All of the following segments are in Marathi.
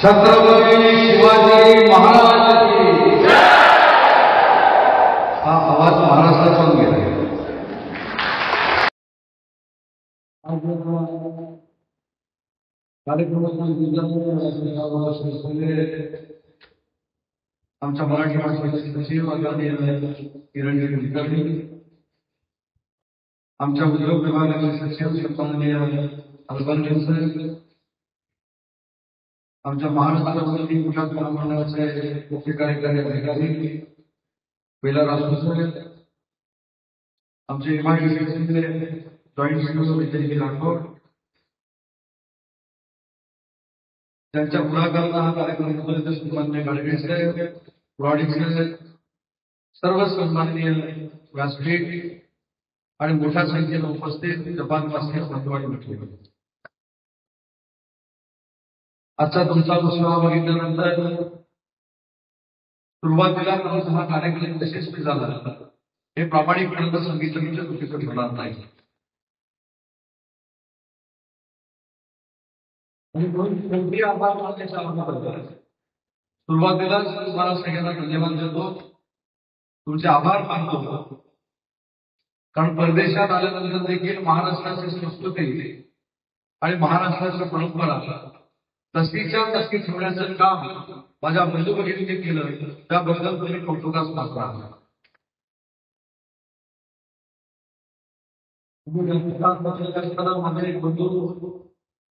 छत्रपती शिवाजी महाराज की जय। हा आवाज महाराष्ट्रात गेला। आमच्या मराठी भाषेचे सचिव आदरणीय किरणजी कुलकर्णी, आमच्या उद्योग विभागाचे सचिव सन्माननीय अलबंदी सर, आमच्या महाराष्ट्र मुस्लिम विकास महामंडळाचे मुख्य कार्यकारी अधिकारी बेला राजपूत, आमचे एमआयडीसीचे जॉईंट सीईओ विजय राठोड, त्यांच्या पुढाकाराने हा कार्यक्रम सन्माननीय गाडगे साहेब, ब्रॉडिंग साहेब, सर्व सन्माननीय व्यासपीठ आणि मोठ्या संख्येने उपस्थित जपानवासी बंधुवाडी म्हटले। आजचा तुमचा उत्सव बघितल्यानंतर सुरुवातीला तुमचा हा कार्यक्रम यशस्वी झाला हे प्रामाणिकपणे सांगितलं म्हणजे चुकीचं ठरणार नाही। सुरुवातीला तुम्हाला सगळ्यांना धन्यवाद देतो, तुमचे आभार मानतो, कारण परदेशात आल्यानंतर देखील महाराष्ट्राची संस्कृती आणि महाराष्ट्राची परंपरा तशीच्या तशी ठेवण्याचं काम माझ्या बंधू भगिनींनी केलं, त्याबद्दल तुम्ही कौतुकास पात्र आहात।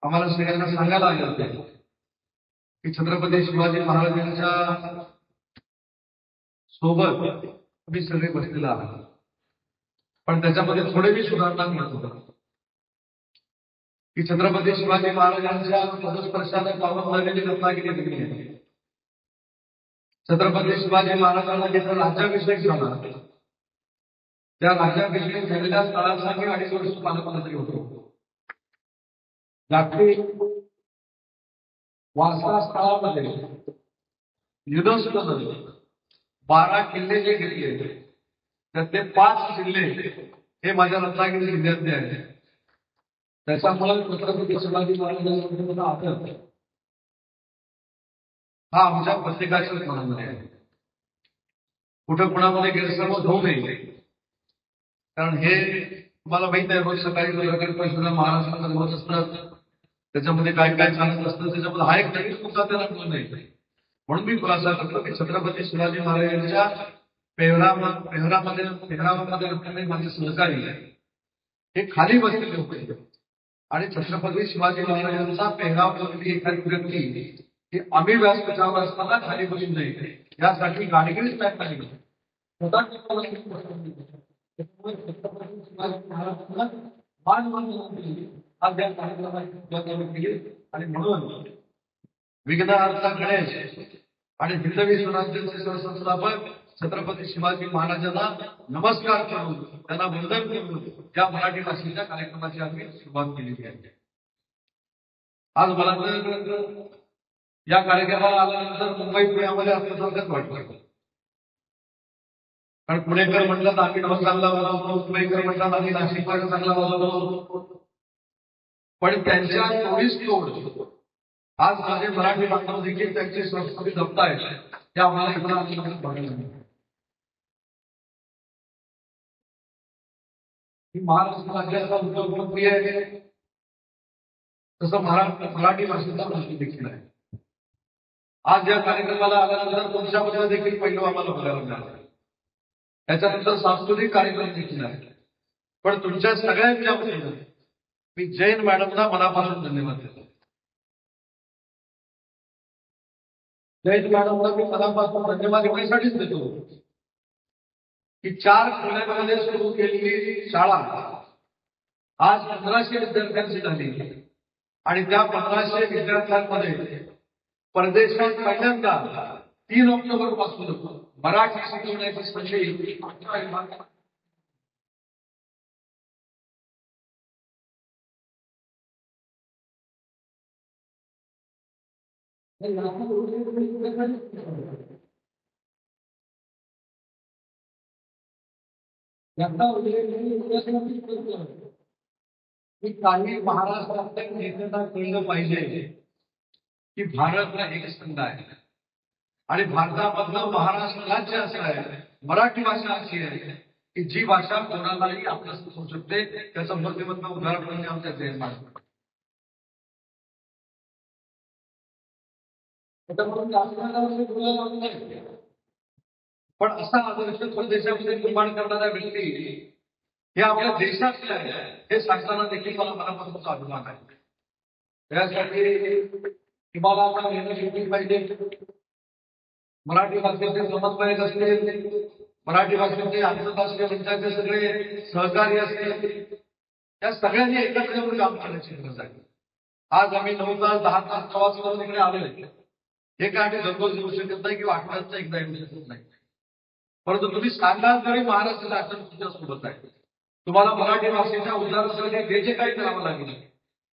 आम्हाला सगळ्यांना सांगायला आले होते की छत्रपती शिवाजी महाराजांच्या सोबत तुम्ही सगळे बसलेला आहात, पण त्याच्यामध्ये थोडे मी सुधारणा करत होतो की छत्रपती शिवाजी महाराजांच्या पदस्पर्शाने पावन झालेली रत्नागिरी दिली आहे। छत्रपती शिवाजी महाराजांना जिथं राज्याभिषेक झाला त्या राज्याभिषेक झालेल्या स्थळाचा मी 2.5 वर्ष पालकमंत्री होतो। जागतिक वारसा स्थळामध्ये युनेस्कोने 12 किल्ले जे घेतले त्यातले 5 किल्ले हे माझ्या रत्नागिरी जिल्ह्यातले आहेत। त्याच्यामुळे छत्रपती शिवाजी महाराजांचा आदर हा आमच्या प्रत्येकाच्याच मनामध्ये आहे। कुठं कुणामध्ये गैरसमज होऊ नये, कारण हे तुम्हाला माहित आहे रोज सकाळी पत्रकार परिषदा महाराष्ट्रात होत असतात, त्याच्यामध्ये काय काय चालत असतं, त्याच्यामध्ये हा एक नवीन मुद्दा त्याला बोलू नये म्हणून मी खुलासा करतो की छत्रपती शिवाजी महाराजांच्या पेहरावामध्ये असलेले माझे सहकारी हे खाली बसलेले होते आणि छत्रपती शिवाजी महाराजांचा पेहराव करणारी एखादी व्यक्ती ही आम्ही व्यासपीठावर असताना खाली बसू नये यासाठी गाडगेच प्रयत्न केले। आणि म्हणून विघ्नहर्ता गणेश आणि हिंदवी स्वराज्याचे सरसंस्थापक छत्रपती शिवाजी महाराजांना नमस्कार करून त्यांना वंदन करून या मराठी भाषेच्या कार्यक्रमाची आम्ही सुरुवात केलेली आहे। आज मला तर या कार्यक्रमाला आल्यानंतर मुंबई पुण्यामध्ये असल्यासारखंच वाटतं, कारण पुणेकर म्हणतात आम्ही ढोल चांगला वाजवतो, मुंबईकर म्हणतात आम्ही नाशिककर चांगला वाजवतो, पण त्यांच्या तोडीस तोड आज माझे मराठी बांधव देखील त्यांची संस्कृती जपतायत, त्या आम्हाला इकडे बघायला मिळतं। ही महाराष्ट्र राज्याचा उद्योगमंत्री आहे, तसं मराठी भाषेचा मंत्री देखील आहे। आज या कार्यक्रमाला आल्यानंतर तुमच्यामध्ये देखील पहिलं आम्हाला बघायला मिळालं, त्याच्यानंतर सांस्कृतिक कार्यक्रम देखील आहे, पण तुमच्या सगळ्यांच्या वतीनं मी जैन मॅडमला मनापासून धन्यवाद देतो। जैन मॅडमला मी मनापासून धन्यवाद एवढ्यासाठीच देतो की 4 खोल्यांमध्ये सुरू केलेली शाळा आज 1500 विद्यार्थ्यांची झाली आणि त्या 1500 विद्यार्थ्यांमध्ये परदेशात पहिल्यांदा 3 ऑक्टोबर पासून मराठी शिकवण्याची संधी काही महाराष्ट्रातल्या नेत्यांना कळलं पाहिजे की भारत हा एक संघ आहे आणि भारतामधलं महाराष्ट्र राज्य असं आहे, मराठी भाषा अशी आहे की जी भाषा कोणालाही आपल्यास होऊ शकते. त्याचं मूर्तिमंत उदाहरण म्हणजे आमच्या जयंत. पण असा आदर्श परदेशामध्ये निर्माण करणाऱ्या व्यक्ती हे आपल्या देशातले आहे हे सांगताना देखील मला मनापासून अभिमान आहे. त्यासाठी तुम्हाला आपण मेहनत घेतली पाहिजे. मराठी भाषेचे समन्वयक असतील, मराठी भाषेचे आंतरराष्ट्रीय मंचाचे सगळे सहकारी असतील, त्या सगळ्यांनी एकत्र येऊन काम करण्याची गरज आहे. आज आम्ही 9 तास 10 तास प्रवास करून इकडे आलोय. हे काय आम्ही दररोज येऊ शकत नाही किंवा आठवड्याचा एकदा येऊ शकत नाही. परंतु तुम्ही सांगाल तरी महाराष्ट्र शासन तुमच्या सोबत आहे. तुम्हाला मराठी भाषेच्या उद्धारासाठी जे जे काही करावं लागेल,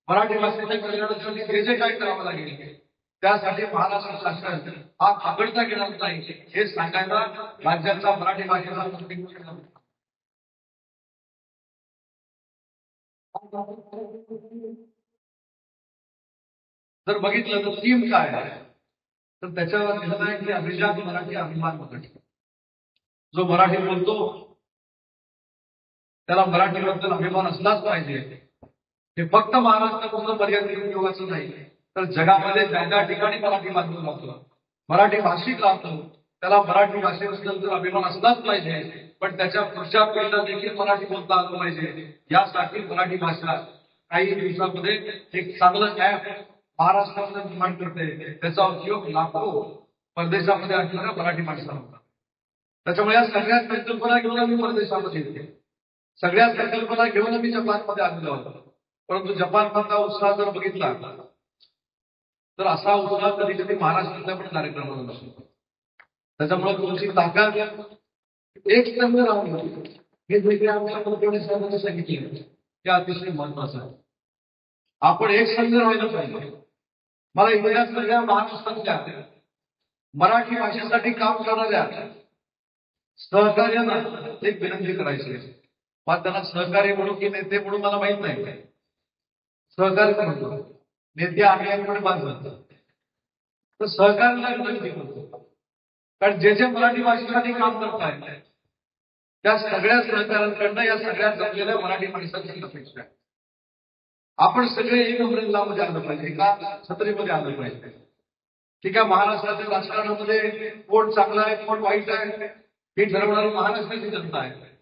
मराठी भाषेच्या कल्याणासाठी जे जे काही करावं लागेल, त्यासाठी महाराष्ट्र शासन हा आघडता घेणार नाही हे सांगायला राज्याचा मराठी भाषेचा मंत्री जर बघितलं तर थीम काय आहे, तर त्याच्यावर लिहिलं आहे की अभिजात मराठी अभिमान मराठी. जो मराठी बोलतो त्याला मराठीबद्दल अभिमान असलाच पाहिजे. हे फक्त महाराष्ट्रापासून मर्यादित उपयोगाचं नाही, तर जगामध्ये ज्या ज्या ठिकाणी मराठी बांधून राहतो, मराठी भाषिक राहतो, त्याला मराठी भाषेबद्दल तर अभिमान असलाच पाहिजे. पण त्याच्या पुढच्या पिढीला देखील मराठी बोलता आलं पाहिजे. यासाठी मराठी भाषा काही दिवसामध्ये एक चांगलं ऍप महाराष्ट्रामध्ये निर्माण करते. त्याचा उपयोग लाखो परदेशामध्ये असणाऱ्या मराठी माणसाला होता. त्याच्यामुळे या सगळ्या संकल्पना घेऊन आम्ही परदेशामध्ये येते. सगळ्या संकल्पना घेऊन आम्ही जपानमध्ये आलेलो आहोत. परंतु जपानमधला उत्साह जर बघितला तर असा उत्साह कधी कधी महाराष्ट्रातल्या पण कार्यक्रमाला नसतो. त्याच्यामुळे तुमची ताकद एक संघ राहून हे देखील आमच्या मुख्यमंत्री साहेबांनी सांगितले ते अतिशय महत्वाचं आहे. आपण एक संघ राहिलं पाहिजे. मला इथल्या सगळ्या महाराष्ट्रातल्या मराठी भाषेसाठी काम करणाऱ्या सहकार्यांना एक विनंती करायची आहे. मग त्यांना सहकार्य म्हणू की नेते म्हणून मला माहित नाही. सहकार्य म्हणतो, नेते आम्ही पण बांधतो, तर सहकार्याला विनंती करतो. कारण जे जे मराठी भाषेसाठी काम करतायत त्या सगळ्या सहकार्यांकडनं या सगळ्या जमलेल्या मराठी माणसांची अपेक्षा आहे. आपण सगळे एक अमरेलामध्ये आलं पाहिजे, एका छत्रीमध्ये आलं पाहिजे. ठीक आहे, महाराष्ट्राच्या राजकारणामध्ये कोण चांगला आहे कोण वाईट आहे हे ठरवणारी महाराष्ट्राची जनता आहे.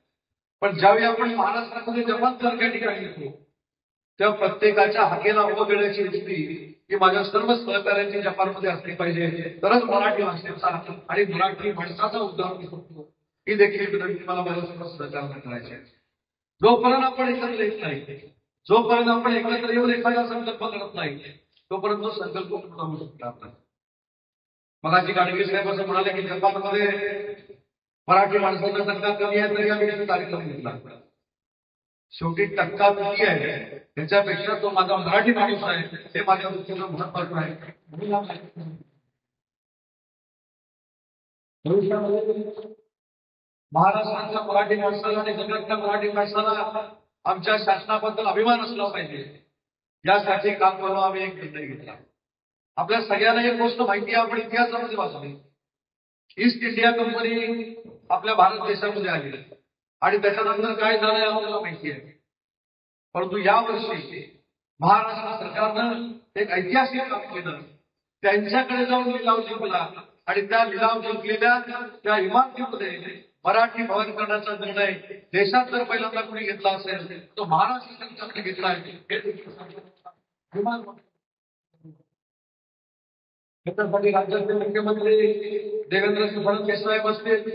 पण ज्यावेळी आपण महाराष्ट्रामध्ये जपानसारख्या ठिकाणी येतो तेव्हा प्रत्येकाच्या हाकेला उभं देण्याची दृष्टी की माझ्या सर्व सहकार्यांची जपानमध्ये असली पाहिजे, तरच मराठी भाषेचा आणि मराठी माणसाचा उद्धार होऊ शकतो. ही देखील विनंती मला माझ्या सर्व सहकार्यांना करायची आहे. जोपर्यंत आपण एकत्र येत नाही, जोपर्यंत आपण एकत्र येऊन एखादा संकल्प करत नाही, तोपर्यंत तो संकल्प पूर्ण होऊ शकणार नाही. मगाशी गाडगे साहेब असं म्हणाले की जपानमध्ये मराठी माणसाचा टक्का कमी आहे तरी आम्ही कार्यक्रम घेतला. शेवटी टक्का किती आहे त्याच्यापेक्षा तो माझा मराठी माणूस आहे हे माझ्या दृष्टीनं महत्वाचं आहे. महाराष्ट्राच्या मराठी माणसाला आणि जगातल्या मराठी माणसाला आमच्या शासनाबद्दल अभिमान असला पाहिजे. यासाठी काम करून आम्ही एक निर्णय घेतला. आपल्या सगळ्यांना एक गोष्ट माहिती आहे, आपण इतिहासामध्ये वाचली. ईस्ट इंडिया कंपनी आपल्या भारत देशामध्ये आली आणि त्याच्यानंतर काय झालं हे आपल्याला माहिती आहे. परंतु यावर्षी महाराष्ट्र सरकारनं एक ऐतिहासिक काम केलं. त्यांच्याकडे जाऊन लिलाव जिंकला आणि त्या लिलाव जिंकलेल्या त्या इमारतीमध्ये मराठी भवन करण्याचा निर्णय देशात जर पहिल्यांदा कोणी घेतला असेल तो महाराष्ट्र सरकारने घेतला आहे. त्याच्यासाठी राज्याचे मुख्यमंत्री देवेंद्र फडणवीस साहेब असतील,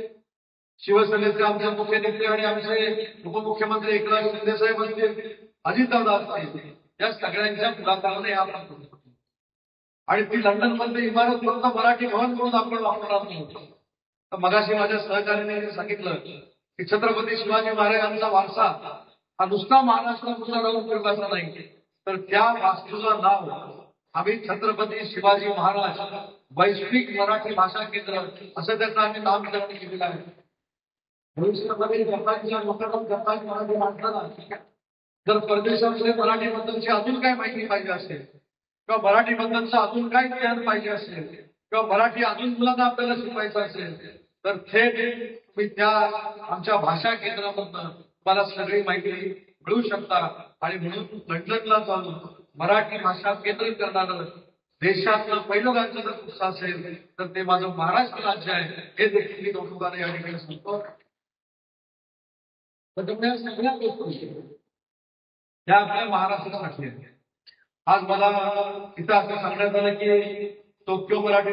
शिवसेनेचे आमचे मुख्य नेते आणि आमचे उपमुख्यमंत्री एकनाथ शिंदे साहेब असतील, अजितदादा असतील, या सगळ्यांच्या पुढाकाराने आपण करतो. आणि ती लंडन मध्ये इमारत फक्त मराठी भवन म्हणून आपण वापरणार नव्हतो. तर मगाशी माझ्या सहकार्याने सांगितलं की छत्रपती शिवाजी महाराजांचा वारसा हा नुसता महाराष्ट्रापुरता राहून उपयोगाचा नाही, तर त्या वास्तूला नाव आम्ही छत्रपती शिवाजी महाराज वैश्विक मराठी भाषा केंद्र असं त्याचं आम्ही नामकरण केलेलं आहे. भविष्यामध्ये जपानच्या लोकांना जपान मराठी माणसाला जर परदेशामध्ये मराठीबद्दलची अजून काय माहिती पाहिजे असेल किंवा मराठीबद्दलचं अजून काही ज्ञान पाहिजे असेल किंवा मराठी अजून मुलांना आपल्याला शिकवायचं असेल तर थेट तुम्ही त्या आमच्या भाषा केंद्रामधनं तुम्हाला सगळी माहिती मिळू शकता. आणि म्हणून लंडनला जाऊन मराठी भाषा केंद्रित करणारं देशातलं पहिलं राज्य जर कुठचं असेल तर ते माझं महाराष्ट्र राज्य आहे, हे देखील मी कौतुकाने या ठिकाणी सांगतो. तर सगळ्या गोष्टी त्या आपल्या महाराष्ट्रासाठी आहेत. आज मला इथं असं सांगण्यात आलं की टोकियो मराठी